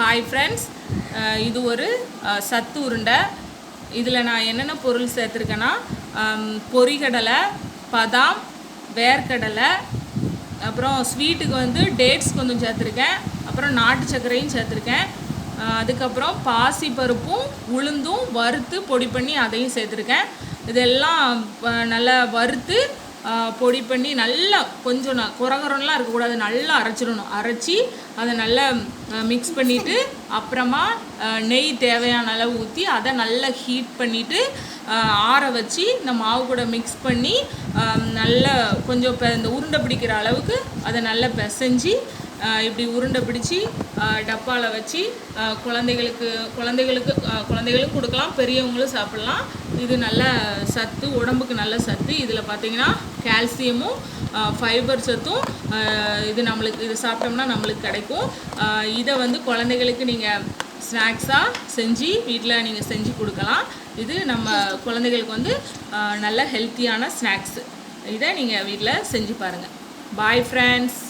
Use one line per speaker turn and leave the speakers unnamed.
Hi friends, இது ஒரு சத்து உருண்டை. இதில் நான் என்னென்ன பொருள் சேர்த்துருக்கேன்னா பொரிகடலை, பாதாம், வேர்க்கடலை, அப்புறம் ஸ்வீட்டுக்கு வந்து டேட்ஸ் கொஞ்சம் சேர்த்துருக்கேன், அப்புறம் நாட்டு சர்க்கரையும் சேர்த்துருக்கேன், அதுக்கப்புறம் பாசி பருப்பும் உளுந்தும் வறுத்து பொடி பண்ணி அதையும் சேர்த்துருக்கேன். இதெல்லாம் நல்லா வறுத்து பொடி பண்ணி நல்லா கொஞ்சம் குறகுறலாம் இருக்கக்கூடாது, நல்லா அரைச்சிடணும். அரைச்சி அதை நல்லா மிக்ஸ் பண்ணிவிட்டு அப்புறமா நெய் தேவையான அளவு ஊற்றி அதை நல்லா ஹீட் பண்ணிவிட்டு ஆற வச்சு இந்த மாவு கூட மிக்ஸ் பண்ணி நல்லா கொஞ்சம் இந்த உருண்டை பிடிக்கிற அளவுக்கு அதை நல்லா பிசைஞ்சு இப்படி உருண்டை பிடிச்சி டப்பாவில் வச்சு குழந்தைகளுக்கும் கொடுக்கலாம், பெரியவங்களும் சாப்பிட்லாம். இது நல்ல சத்து, உடம்புக்கு நல்ல சத்து. இதில் பார்த்திங்கன்னா கால்சியமும் ஃபைபர் சத்தும் இது சாப்பிட்டோம்னா நம்மளுக்கு கிடைக்கும். இதை வந்து குழந்தைகளுக்கு நீங்கள் ஸ்நாக்ஸாக செஞ்சு வீட்டில் நீங்கள் செஞ்சு கொடுக்கலாம். இது நம்ம குழந்தைகளுக்கு வந்து நல்ல ஹெல்த்தியான ஸ்நாக்ஸு. இதை நீங்கள் வீட்டில் செஞ்சு பாருங்கள். Bye friends.